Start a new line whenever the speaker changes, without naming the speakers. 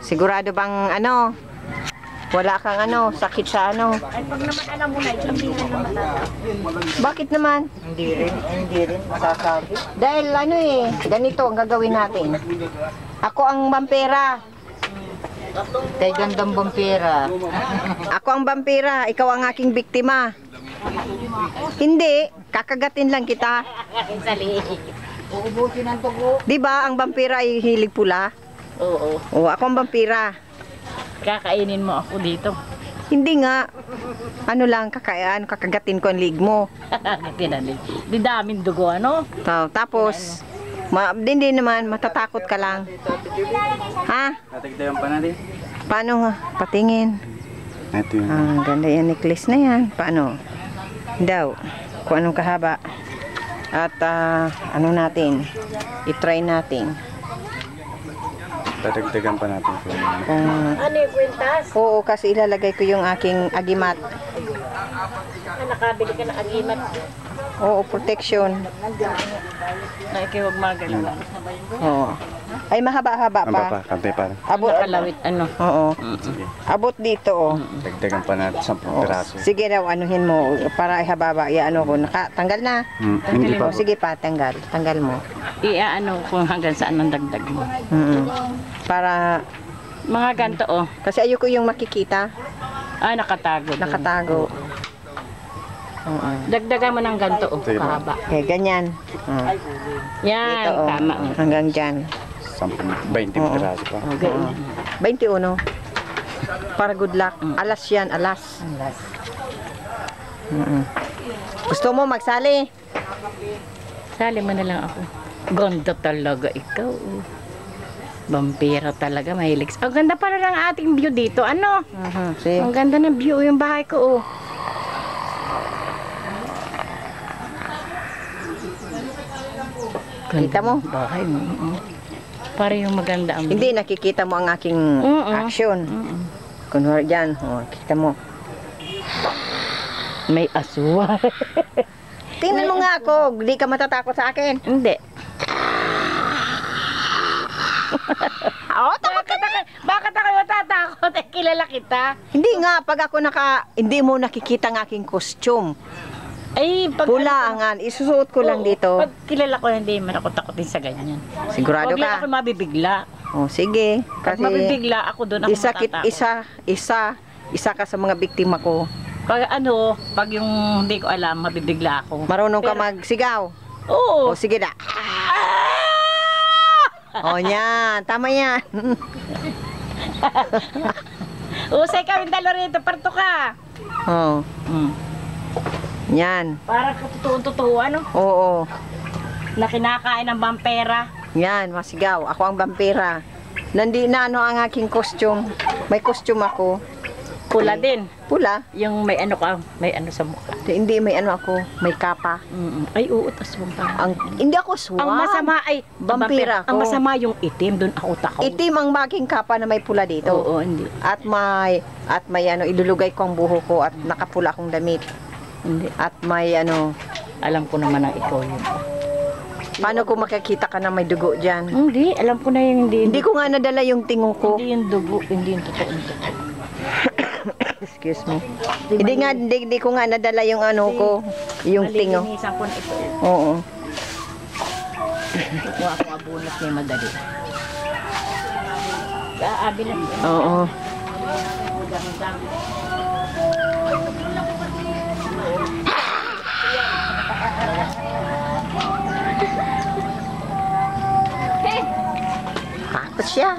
Sigurado bang ano? Wala kang ano, sakit sa ano?
Ay, pag naman alam mo na, hindi na matataas.
Bakit naman?
Hindi rin masasabi.
Dahil ano eh, ganito ang gagawin natin. Ako ang vampira.
Kay gandang vampira.
Ako ang vampira, ikaw ang aking biktima. Hindi, kakagatin lang kita.
Uubusin ang tugo.
'Di ba ang vampira ay hilig pula?
Oo.
O, ako ang vampira.
Kakainin mo ako dito.
Hindi nga. Ano lang, kakagatin ko ang lig mo.
Tinalig. Di daming dugo, ano?
Tapos, hindi naman, matatakot ka lang. Ha?
Natigdayan pa natin.
Paano nga? Patingin.
Ito yun.
Ang ganda yan, necklace na yan. Paano? Daw. Kung anong kahaba. At ano natin, i-try natin.
Tatagdagan pa natin.
Kung,
Ano yung kwintas?
oo, kasi ilalagay ko yung aking agimat.
Nakabili ka ng agimat.
Oo, protection.
Na ikaw huwag magalawa.
Oo. Ay, mahaba-haba
Ang
pa.
papa, kante para.
Abot.
Nakalawit, ano?
Oo.
Sige.
Abot dito, oh.
Dagdagan pa natin 10
Oo.
piraso.
Sige daw, anuhin mo para ihababa. Ano ko, tanggal na.
Hindi pa.
O, sige pa, tanggal. Tanggal mo.
Ano kung hanggang saan ang dagdag mo.
Para,
Mga ganto, oh.
kasi ayoko yung makikita.
Nakatago. dun.
Nakatago. Oo.
Dagdagan mo ng ganto, oh.
Sige, ma'am.
Kahaba.
Okay, ganyan.
Yan,
Dito, oh.
tama. Oh.
Hanggang dyan.
20
Oo.
piraso pa.
Okay.
21. Para good luck. Alas yan, alas. Gusto mo magsali?
Sali mo na lang ako. Ganda talaga ikaw. Oh. Vampira talaga, mahilig. Ang ganda pala ng ating view dito. Ano?
Sige.
Ang ganda ng view yung bahay ko, oh.
Kita mo?
Bahay mo. Para yung maganda ang
Hindi, nakikita mo ang aking action. Kunwari dyan, kita mo.
May aswang.
Tingnan mo nga ako, hindi ka matatakot sa akin.
Hindi.
Oo, takot ka.
Bakit ako matatakot? Kilala kita.
Hindi nga, pag ako hindi mo nakikita ang aking costume.
Ay, pag
Pula ang isusuot ko lang
Oo,
dito.
Pag kilala ko, hindi man ako takotin sa ganyan.
Sigurado
Huwag lang ako
ka?
mabibigla.
Oh, sige.
Pag
Kasi
mabibigla ako doon, ako
isa ka sa mga biktima ko.
Pag pag yung hindi ko alam, mabibigla ako.
Marunong ka
Pero-
magsigaw.
Oo.
O, sige na. O, yan. Tama yan.
Usay kami dalo rito, parto ka.
Oh,
Hmm.
yan.
Para katutuon-tutuo, ano?
Oo.
Na kinakain ng vampera.
Yan, masigaw. Ako ang vampira. Nandi na ano ang aking costume. May costume ako.
Pula din.
Pula.
Yung may ano ka, may ano sa mukha.
Hindi, may ano ako. May kapa.
Ay, oo, aswang pa.
Hindi ako swan.
Ang masama ay
Vampira
Ang
ako.
masama yung itim, doon ako takot.
Itim ang baking kapa na may pula dito.
Oo, hindi.
At may ano, ilulugay ko ang buho ko at nakapula akong damit.
Hindi.
At may ano,
Alam ko naman na ikaw yun.
paano ko makikita ka na may dugo dyan?
Hindi, alam ko na yung hindi.
Hindi ko nga nadala yung tingo ko.
Hindi yung dugo, hindi yung totoo.
Excuse me. Hindi ko nga nadala yung ano ko, yung tingo.
Malilinisan ko na ito.
Oo.
Kuha ko abunot niya madali. Aabi lang.
Oo. Takot siya.